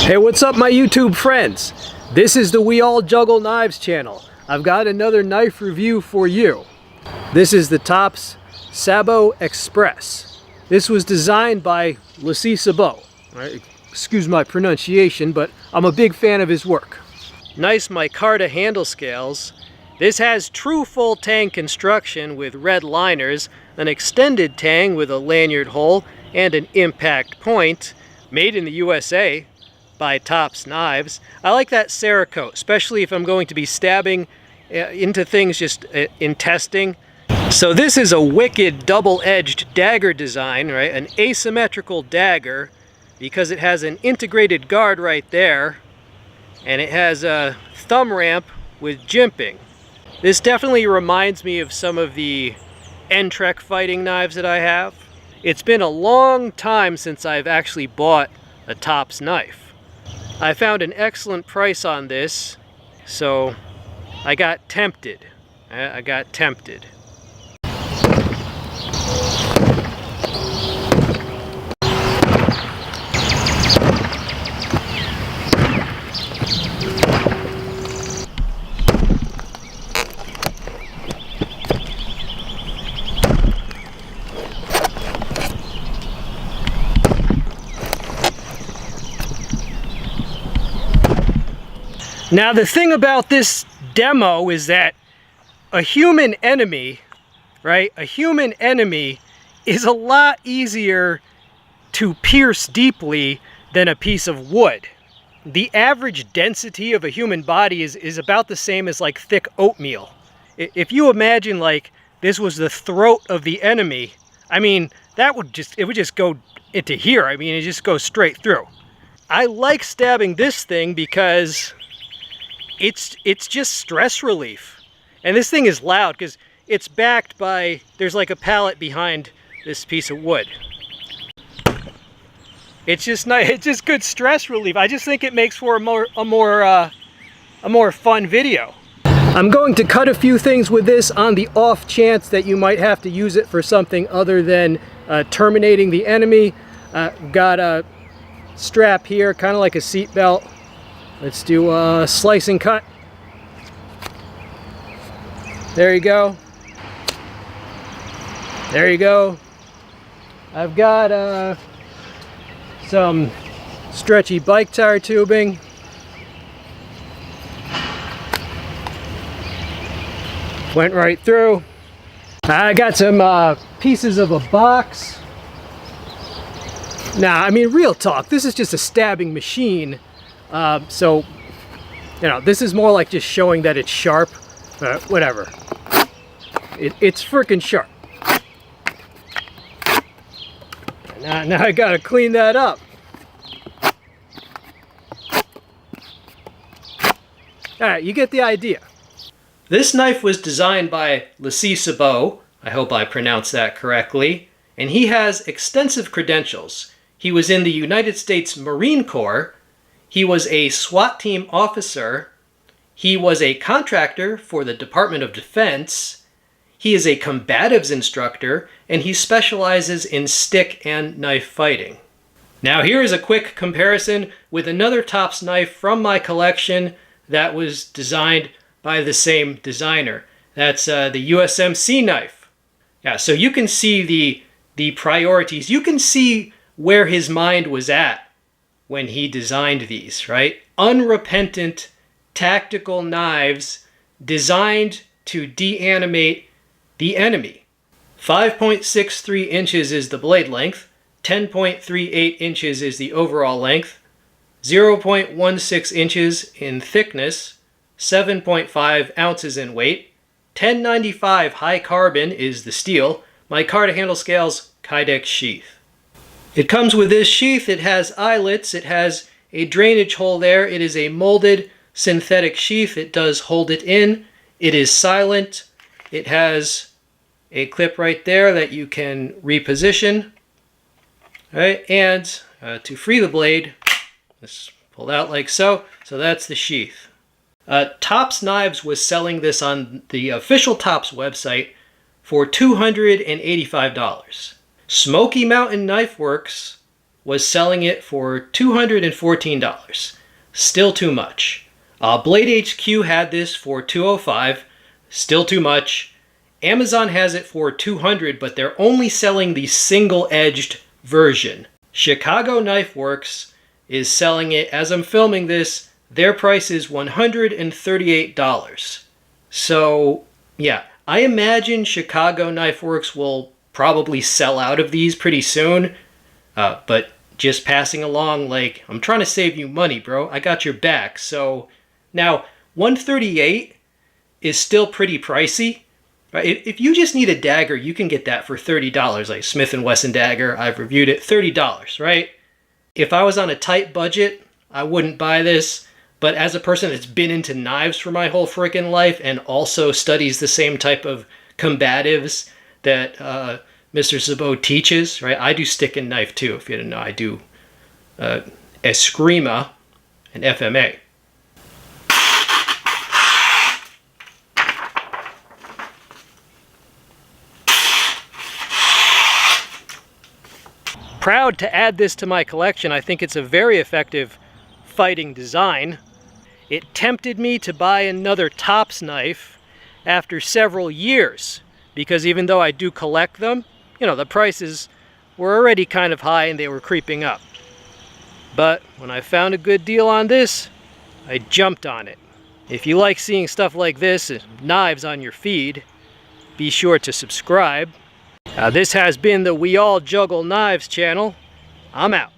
Hey, what's up my YouTube friends? This is the We All Juggle Knives channel. I've got another knife review for you. This is the Tops Szabo Express. This was designed by Szabo. Right? Excuse my pronunciation, but I'm a big fan of his work. Nice micarta handle scales. This has true full tang construction with red liners, an extended tang with a lanyard hole, and an impact point, made in the USA by Tops Knives. I like that Cerakote, especially if I'm going to be stabbing into things just in testing. So this is a wicked double-edged dagger design, right? An asymmetrical dagger, because it has an integrated guard right there, and it has a thumb ramp with jimping. This definitely reminds me of some of the N-Trek fighting knives that I have. It's been a long time since I've actually bought a Tops knife. I found an excellent price on this, so I got tempted. I got tempted. Now the thing about this demo is that a human enemy, right? A human enemy is a lot easier to pierce deeply than a piece of wood. The average density of a human body is about the same as like thick oatmeal. If you imagine like this was the throat of the enemy, I mean, it would just go into here. I mean, it just goes straight through. I like stabbing this thing because it's just stress relief. And this thing is loud because it's backed by, there's like a pallet behind this piece of wood. It's just nice. It's just good stress relief. I just think it makes for a more fun video. I'm going to cut a few things with this on the off chance that you might have to use it for something other than terminating the enemy. Got a strap here, kind of like a seat belt. Let's do a slice and cut. There you go. There you go. I've got some stretchy bike tire tubing. Went right through. I got some pieces of a box. Nah, I mean, real talk, this is just a stabbing machine. So, you know, this is more like just showing that it's sharp. Whatever. It's freaking sharp. Now I gotta clean that up. Alright, you get the idea. This knife was designed by Szabo, I hope I pronounced that correctly, and he has extensive credentials. He was in the United States Marine Corps. He was a SWAT team officer. He was a contractor for the Department of Defense. He is a combatives instructor, and he specializes in stick and knife fighting. Now here is a quick comparison with another Tops knife from my collection that was designed by the same designer. That's the USMC knife. Yeah, so you can see the priorities. You can see where his mind was at when he designed these, right? Unrepentant tactical knives designed to deanimate the enemy. 5.63 inches is the blade length, 10.38 inches is the overall length, 0.16 inches in thickness, 7.5 ounces in weight, 1095 high carbon is the steel, micarta handle scales, Kydex sheath. It comes with this sheath. It has eyelets, it has a drainage hole there, it is a molded synthetic sheath. It does hold it in. It is silent. It has a clip right there that you can reposition. All right, and to free the blade, just pull out like so. So that's the sheath. Tops Knives was selling this on the official Tops website for $285. Smoky Mountain Knife Works was selling it for $214. Still too much. Blade HQ had this for $205. Still too much. Amazon has it for $200, but they're only selling the single-edged version. Chicago Knife Works is selling it, as I'm filming this, their price is $138. So, yeah, I imagine Chicago Knife Works will probably sell out of these pretty soon. But just passing along, like, I'm trying to save you money, bro. I got your back. So, now, $138 is still pretty pricey. Right? If you just need a dagger, you can get that for $30. Like Smith & Wesson dagger, I've reviewed it, $30, right? If I was on a tight budget, I wouldn't buy this. But as a person that's been into knives for my whole freaking life and also studies the same type of combatives that Mr. Szabo teaches, right? I do stick and knife too, if you didn't know. I do Eskrima and FMA. Proud to add this to my collection. I think it's a very effective fighting design. It tempted me to buy another Tops knife after several years, because even though I do collect them, you know, the prices were already kind of high and they were creeping up. But when I found a good deal on this, I jumped on it. If you like seeing stuff like this, knives on your feed, be sure to subscribe. This has been the We All Juggle Knives channel. I'm out.